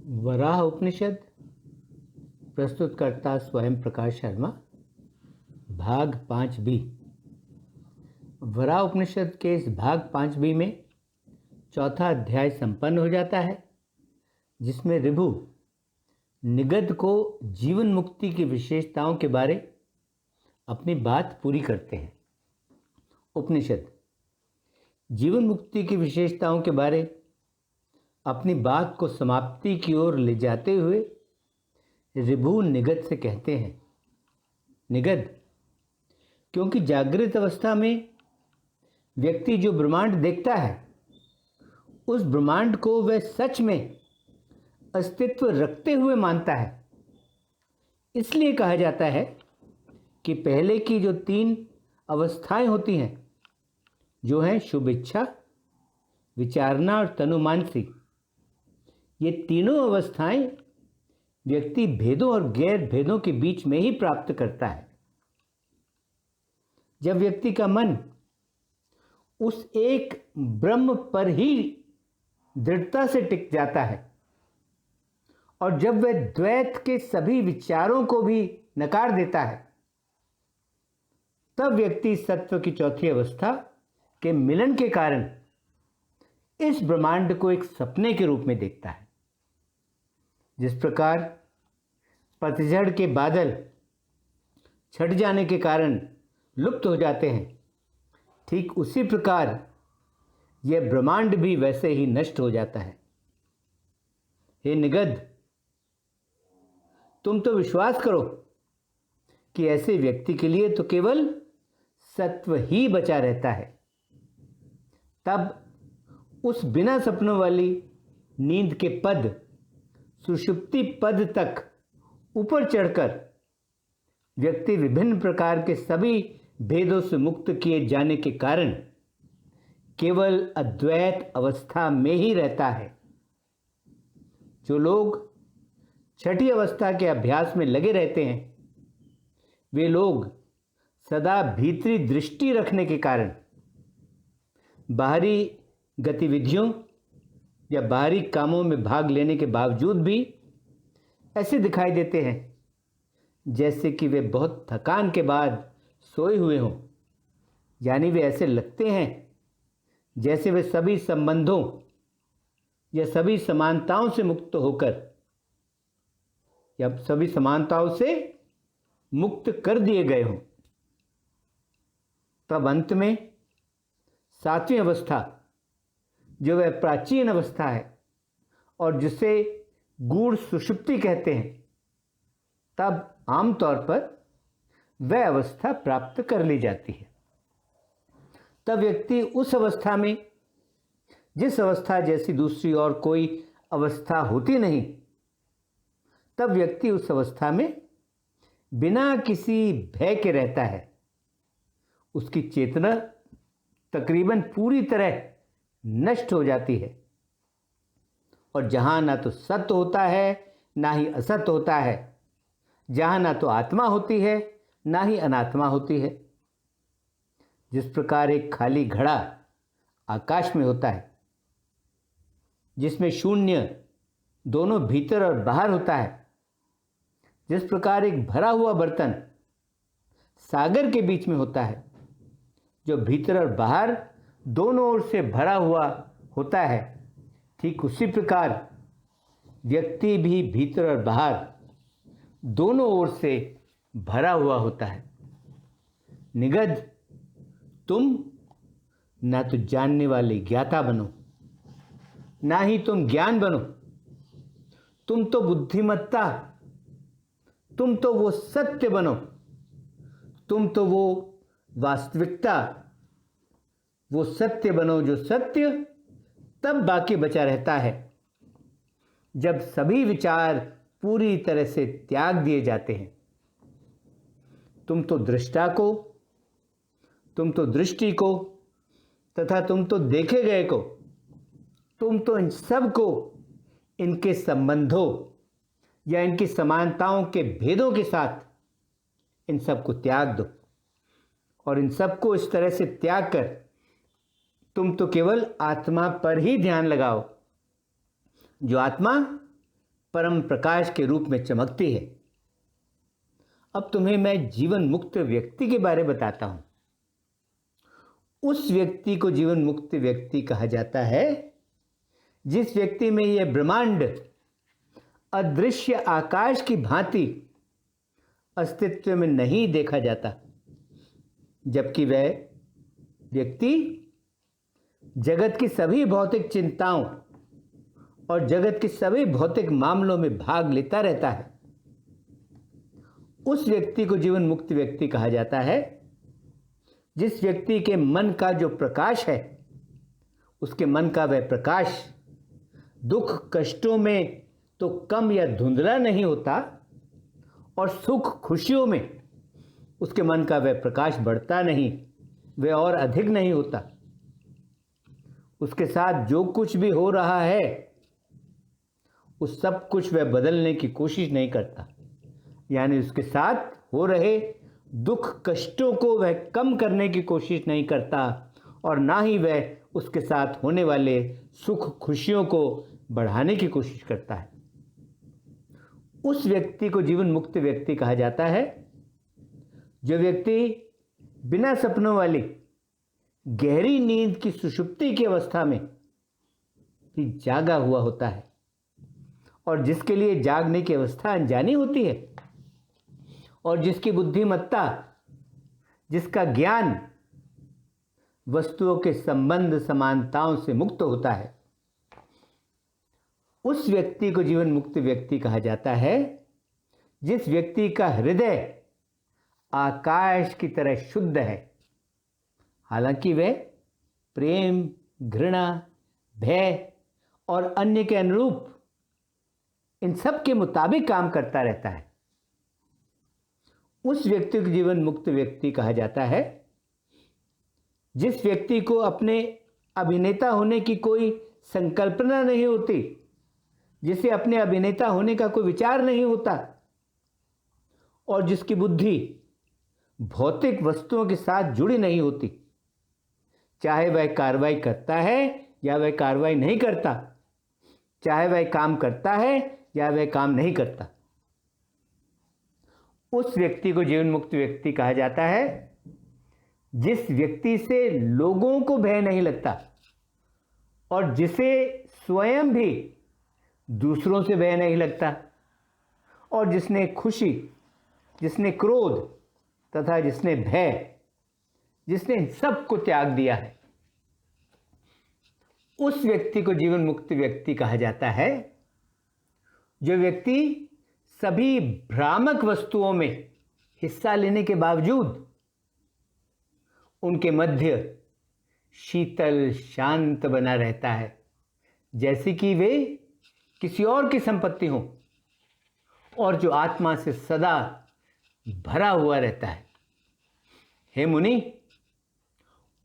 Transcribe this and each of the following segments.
वराह उपनिषद प्रस्तुतकर्ता स्वयं प्रकाश शर्मा। भाग 5b। वराह उपनिषद के इस भाग 5b में चौथा अध्याय संपन्न हो जाता है, जिसमें ऋभु निगद को जीवन मुक्ति की विशेषताओं के बारे अपनी बात पूरी करते हैं। उपनिषद जीवन मुक्ति की विशेषताओं के बारे अपनी बात को समाप्ति की ओर ले जाते हुए ऋभु निगद से कहते हैं, निगद, क्योंकि जागृत अवस्था में व्यक्ति जो ब्रह्मांड देखता है, उस ब्रह्मांड को वह सच में अस्तित्व रखते हुए मानता है। इसलिए कहा जाता है कि पहले की जो 3 अवस्थाएं होती हैं, जो हैं शुभ इच्छा, विचारना और तनुमानसी, ये तीनों अवस्थाएं व्यक्ति भेदों और गैर भेदों के बीच में ही प्राप्त करता है। जब व्यक्ति का मन उस एक ब्रह्म पर ही दृढ़ता से टिक जाता है और जब वह द्वैत के सभी विचारों को भी नकार देता है, तब व्यक्ति सत्व की चौथी अवस्था के मिलन के कारण इस ब्रह्मांड को एक सपने के रूप में देखता है। जिस प्रकार पतझड़ के बादल छट जाने के कारण लुप्त हो जाते हैं, ठीक उसी प्रकार यह ब्रह्मांड भी वैसे ही नष्ट हो जाता है। हे निगद, तुम तो विश्वास करो कि ऐसे व्यक्ति के लिए तो केवल सत्व ही बचा रहता है। तब उस बिना सपनों वाली नींद के पद, सुषुप्ति पद तक ऊपर चढ़कर व्यक्ति विभिन्न प्रकार के सभी भेदों से मुक्त किए जाने के कारण केवल अद्वैत अवस्था में ही रहता है। जो लोग छठी अवस्था के अभ्यास में लगे रहते हैं, वे लोग सदा भीतरी दृष्टि रखने के कारण बाहरी गतिविधियों या बाहरी कामों में भाग लेने के बावजूद भी ऐसे दिखाई देते हैं जैसे कि वे बहुत थकान के बाद सोए हुए हों। यानी वे ऐसे लगते हैं जैसे वे सभी संबंधों या सभी समानताओं से मुक्त होकर या सभी समानताओं से मुक्त कर दिए गए हों। तब अंत में 7वीं अवस्था, जो वह प्राचीन अवस्था है और जिसे गूढ़ सुषुप्ति कहते हैं, तब आमतौर पर वह अवस्था प्राप्त कर ली जाती है। तब व्यक्ति उस अवस्था में, जिस अवस्था जैसी दूसरी और कोई अवस्था होती नहीं, तब व्यक्ति उस अवस्था में बिना किसी भय के रहता है। उसकी चेतना तकरीबन पूरी तरह नष्ट हो जाती है और जहाँ ना तो सत्य होता है ना ही असत्य होता है, जहाँ ना तो आत्मा होती है ना ही अनात्मा होती है। जिस प्रकार एक खाली घड़ा आकाश में होता है, जिसमें शून्य दोनों भीतर और बाहर होता है, जिस प्रकार एक भरा हुआ बर्तन सागर के बीच में होता है, जो भीतर और बाहर दोनों ओर से भरा हुआ होता है, ठीक उसी प्रकार व्यक्ति भी भीतर और बाहर दोनों ओर से भरा हुआ होता है। निगद, तुम ना तो जानने वाले ज्ञाता बनो, ना ही तुम ज्ञान बनो। तुम तो बुद्धिमत्ता, तुम तो वो सत्य बनो, तुम तो वो वास्तविकता, वो सत्य बनो जो सत्य तब बाकी बचा रहता है जब सभी विचार पूरी तरह से त्याग दिए जाते हैं। तुम तो दृष्टा को, तुम तो दृष्टि को तथा तुम तो देखे गए को, तुम तो इन सब को इनके संबंधों या इनकी समानताओं के भेदों के साथ इन सब को त्याग दो और इन सब को इस तरह से त्याग कर तुम तो केवल आत्मा पर ही ध्यान लगाओ, जो आत्मा परम प्रकाश के रूप में चमकती है। अब तुम्हें मैं जीवन मुक्त व्यक्ति के बारे में बताता हूं। उस व्यक्ति को जीवन मुक्त व्यक्ति कहा जाता है जिस व्यक्ति में यह ब्रह्मांड अदृश्य आकाश की भांति अस्तित्व में नहीं देखा जाता, जबकि वह व्यक्ति जगत की सभी भौतिक चिंताओं और जगत के सभी भौतिक मामलों में भाग लेता रहता है। उस व्यक्ति को जीवन मुक्त व्यक्ति कहा जाता है जिस व्यक्ति के मन का जो प्रकाश है, उसके मन का वह प्रकाश दुख कष्टों में तो कम या धुंधला नहीं होता और सुख खुशियों में उसके मन का वह प्रकाश बढ़ता नहीं, वह और अधिक नहीं होता। उसके साथ जो कुछ भी हो रहा है उस सब कुछ वह बदलने की कोशिश नहीं करता, यानी उसके साथ हो रहे दुख कष्टों को वह कम करने की कोशिश नहीं करता और ना ही वह उसके साथ होने वाले सुख खुशियों को बढ़ाने की कोशिश करता है। उस व्यक्ति को जीवन मुक्त व्यक्ति कहा जाता है जो व्यक्ति बिना सपनों वाली गहरी नींद की सुषुप्ति की अवस्था में भी जागा हुआ होता है और जिसके लिए जागने की अवस्था अनजानी होती है और जिसकी बुद्धिमत्ता, जिसका ज्ञान वस्तुओं के संबंध समानताओं से मुक्त होता है, उस व्यक्ति को जीवन मुक्त व्यक्ति कहा जाता है जिस व्यक्ति का हृदय आकाश की तरह शुद्ध है। हालांकि वह प्रेम, घृणा, भय और अन्य के अनुरूप इन सब के मुताबिक काम करता रहता है। उस व्यक्ति को जीवन मुक्त व्यक्ति कहा जाता है जिस व्यक्ति को अपने अभिनेता होने की कोई संकल्पना नहीं होती, जिसे अपने अभिनेता होने का कोई विचार नहीं होता और जिसकी बुद्धि भौतिक वस्तुओं के साथ जुड़ी नहीं होती, चाहे वह कार्रवाई करता है या वह कार्रवाई नहीं करता, चाहे वह काम करता है या वह काम नहीं करता। उस व्यक्ति को जीवन मुक्त व्यक्ति कहा जाता है जिस व्यक्ति से लोगों को भय नहीं लगता और जिसे स्वयं भी दूसरों से भय नहीं लगता और जिसने खुशी, जिसने क्रोध तथा जिसने भय, जिसने इन सब को त्याग दिया है, उस व्यक्ति को जीवन मुक्त व्यक्ति कहा जाता है। जो व्यक्ति सभी भ्रामक वस्तुओं में हिस्सा लेने के बावजूद उनके मध्य शीतल शांत बना रहता है, जैसे कि वे किसी और की संपत्ति हो, और जो आत्मा से सदा भरा हुआ रहता है। हे मुनि,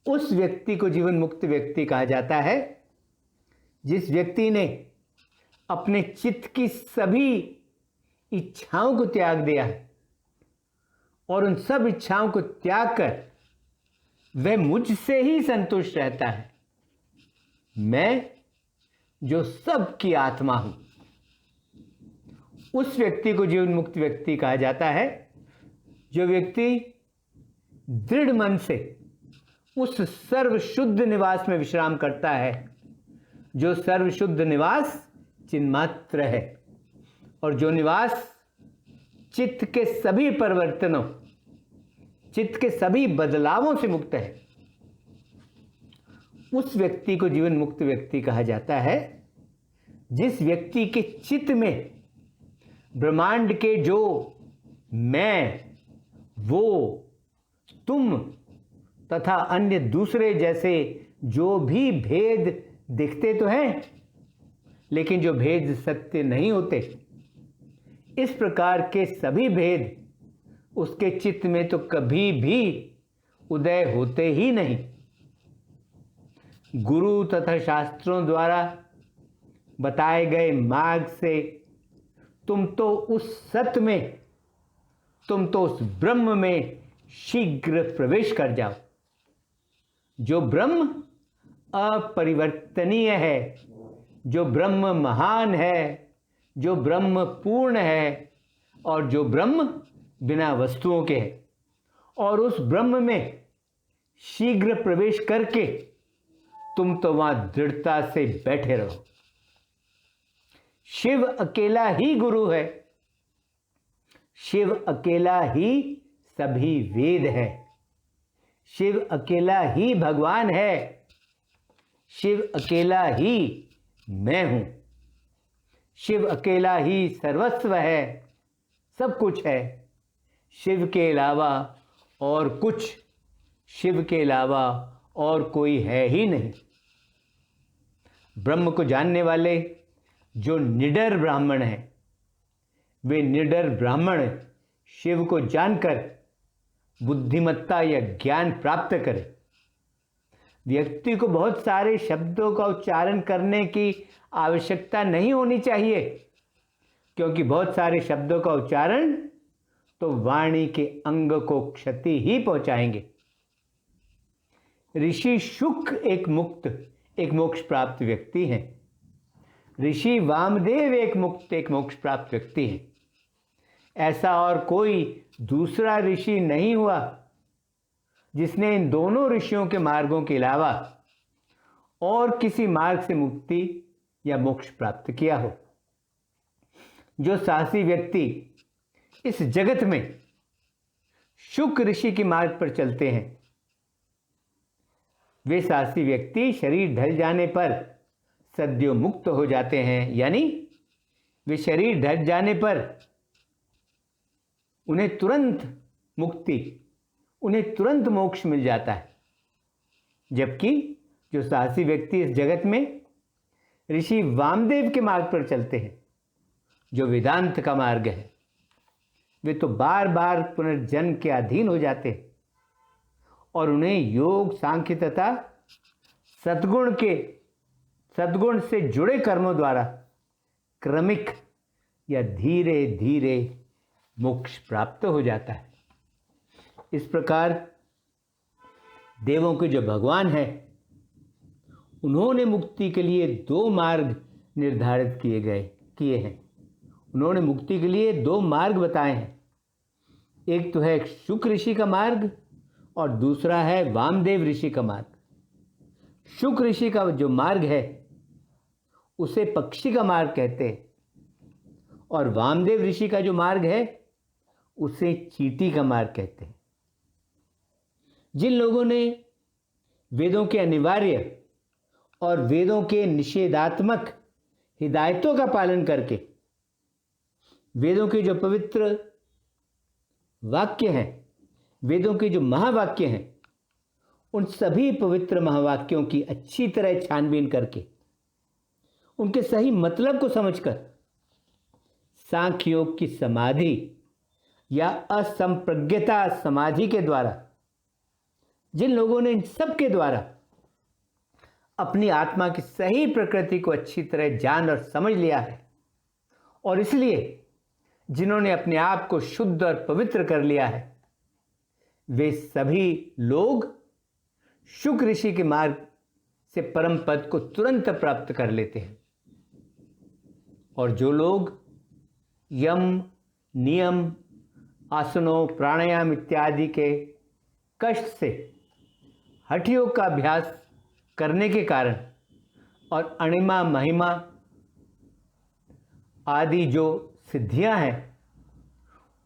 उस व्यक्ति को जीवन मुक्त व्यक्ति कहा जाता है जिस व्यक्ति ने अपने चित्त की सभी इच्छाओं को त्याग दिया है और उन सब इच्छाओं को त्याग कर वह मुझसे ही संतुष्ट रहता है। मैं जो सबकी आत्मा हूं, उस व्यक्ति को जीवन मुक्त व्यक्ति कहा जाता है जो व्यक्ति दृढ़ मन से उस सर्वशुद्ध निवास में विश्राम करता है, जो सर्वशुद्ध निवास चिन्मात्र है और जो निवास चित्त के सभी परिवर्तनों, चित्त के सभी बदलावों से मुक्त है। उस व्यक्ति को जीवन मुक्त व्यक्ति कहा जाता है जिस व्यक्ति के चित्त में ब्रह्मांड के जो मैं, वो, तुम तथा अन्य दूसरे जैसे जो भी भेद दिखते तो हैं, लेकिन जो भेद सत्य नहीं होते, इस प्रकार के सभी भेद उसके चित्त में तो कभी भी उदय होते ही नहीं। गुरु तथा शास्त्रों द्वारा बताए गए मार्ग से तुम तो उस सत्य में, तुम तो उस ब्रह्म में शीघ्र प्रवेश कर जाओ। जो ब्रह्म अपरिवर्तनीय है, जो ब्रह्म महान है, जो ब्रह्म पूर्ण है और जो ब्रह्म बिना वस्तुओं के है, और उस ब्रह्म में शीघ्र प्रवेश करके तुम तो वहां दृढ़ता से बैठे रहो। शिव अकेला ही गुरु है, शिव अकेला ही सभी वेद है, शिव अकेला ही भगवान है, शिव अकेला ही मैं हूं, शिव अकेला ही सर्वस्व है, सब कुछ है। शिव के अलावा और कुछ, शिव के अलावा और कोई है ही नहीं। ब्रह्म को जानने वाले जो निडर ब्राह्मण हैं, वे निडर ब्राह्मण शिव को जानकर बुद्धिमत्ता या ज्ञान प्राप्त करें। व्यक्ति को बहुत सारे शब्दों का उच्चारण करने की आवश्यकता नहीं होनी चाहिए, क्योंकि बहुत सारे शब्दों का उच्चारण तो वाणी के अंग को क्षति ही पहुंचाएंगे। ऋषि शुक एक मोक्ष प्राप्त व्यक्ति हैं। ऋषि वामदेव एक मोक्ष प्राप्त व्यक्ति हैं। ऐसा और कोई दूसरा ऋषि नहीं हुआ जिसने इन दोनों ऋषियों के मार्गों के अलावा और किसी मार्ग से मुक्ति या मोक्ष प्राप्त किया हो। जो साहसी व्यक्ति इस जगत में शुक ऋषि के मार्ग पर चलते हैं, वे साहसी व्यक्ति शरीर ढल जाने पर सद्यो मुक्त हो जाते हैं, यानी वे शरीर ढल जाने पर उन्हें तुरंत मुक्ति, उन्हें तुरंत मोक्ष मिल जाता है। जबकि जो साहसी व्यक्ति इस जगत में ऋषि वामदेव के मार्ग पर चलते हैं, जो वेदांत का मार्ग है, वे तो बार बार पुनर्जन्म के अधीन हो जाते हैं और उन्हें योग, सांख्य तथा सद्गुण से जुड़े कर्मों द्वारा क्रमिक या धीरे धीरे मोक्ष प्राप्त हो जाता है। इस प्रकार देवों के जो भगवान हैं, उन्होंने मुक्ति के लिए दो मार्ग निर्धारित किए हैं। उन्होंने मुक्ति के लिए दो मार्ग बताए हैं। एक तो है शुक ऋषि का मार्ग और दूसरा है वामदेव ऋषि का मार्ग। शुक ऋषि का जो मार्ग है उसे पक्षी का मार्ग कहते हैं, और वामदेव ऋषि का जो मार्ग है उसे चींटी का मार्ग कहते हैं। जिन लोगों ने वेदों के अनिवार्य और वेदों के निषेधात्मक हिदायतों का पालन करके वेदों के जो पवित्र वाक्य हैं, वेदों के जो महावाक्य हैं, उन सभी पवित्र महावाक्यों की अच्छी तरह छानबीन करके उनके सही मतलब को समझकर सांख्य योग की समाधि या असंप्रज्ञता समाधि के द्वारा जिन लोगों ने इन सब के द्वारा अपनी आत्मा की सही प्रकृति को अच्छी तरह जान और समझ लिया है, और इसलिए जिन्होंने अपने आप को शुद्ध और पवित्र कर लिया है, वे सभी लोग शुक ऋषि के मार्ग से परम पद को तुरंत प्राप्त कर लेते हैं। और जो लोग यम, नियम, आसनों, प्राणायाम इत्यादि के कष्ट से हठ योग का अभ्यास करने के कारण और अणिमा, महिमा आदि जो सिद्धियां हैं,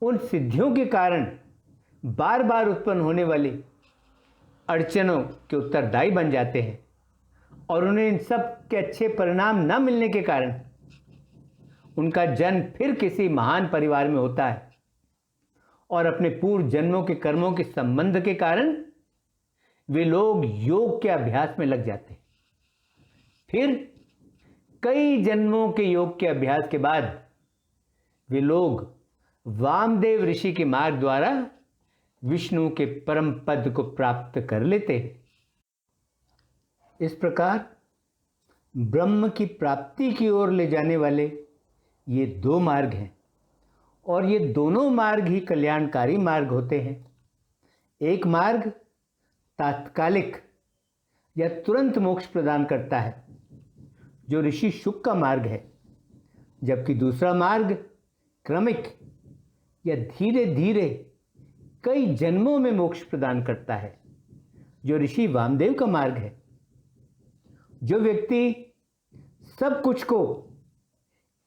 उन सिद्धियों के कारण बार बार उत्पन्न होने वाली अड़चनों के उत्तरदायी बन जाते हैं, और उन्हें इन सब के अच्छे परिणाम न मिलने के कारण उनका जन्म फिर किसी महान परिवार में होता है, और अपने पूर्व जन्मों के कर्मों के संबंध के कारण वे लोग योग के अभ्यास में लग जाते हैं। फिर कई जन्मों के योग के अभ्यास के बाद वे लोग वामदेव ऋषि के मार्ग द्वारा विष्णु के परम पद को प्राप्त कर लेते हैं। इस प्रकार ब्रह्म की प्राप्ति की ओर ले जाने वाले ये दो मार्ग हैं, और ये दोनों मार्ग ही कल्याणकारी मार्ग होते हैं। एक मार्ग तात्कालिक या तुरंत मोक्ष प्रदान करता है, जो ऋषि शुक का मार्ग है। जबकि दूसरा मार्ग क्रमिक या धीरे धीरे कई जन्मों में मोक्ष प्रदान करता है, जो ऋषि वामदेव का मार्ग है। जो व्यक्ति सब कुछ को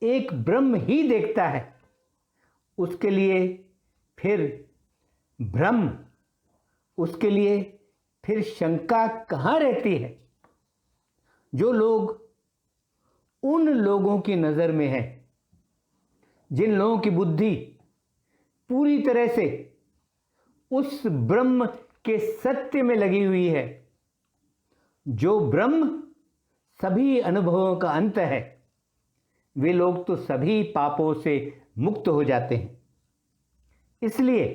एक ब्रह्म ही देखता है, उसके लिए फिर भ्रम, उसके लिए फिर शंका कहाँ रहती है। जो लोग उन लोगों की नज़र में है जिन लोगों की बुद्धि पूरी तरह से उस ब्रह्म के सत्य में लगी हुई है, जो ब्रह्म सभी अनुभवों का अंत है, वे लोग तो सभी पापों से मुक्त हो जाते हैं। इसलिए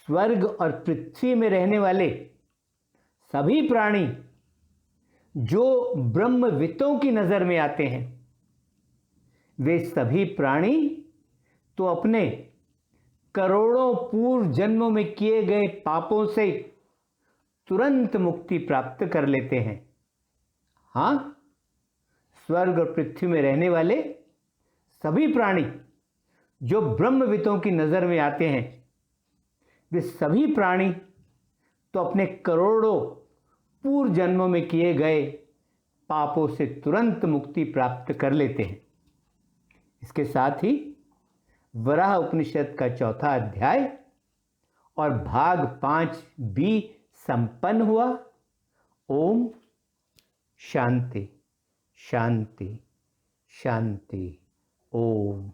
स्वर्ग और पृथ्वी में रहने वाले सभी प्राणी जो ब्रह्मवितों की नजर में आते हैं, वे सभी प्राणी तो अपने करोड़ों पूर्व जन्मों में किए गए पापों से तुरंत मुक्ति प्राप्त कर लेते हैं। हाँ, स्वर्ग और पृथ्वी में रहने वाले सभी प्राणी जो ब्रह्मवितों की नजर में आते हैं, वे सभी प्राणी तो अपने करोड़ों पूर्व जन्मों में किए गए पापों से तुरंत मुक्ति प्राप्त कर लेते हैं। इसके साथ ही वराह उपनिषद का चौथा अध्याय और भाग 5 भी संपन्न हुआ। ओम शांति शांति शांति। ओम।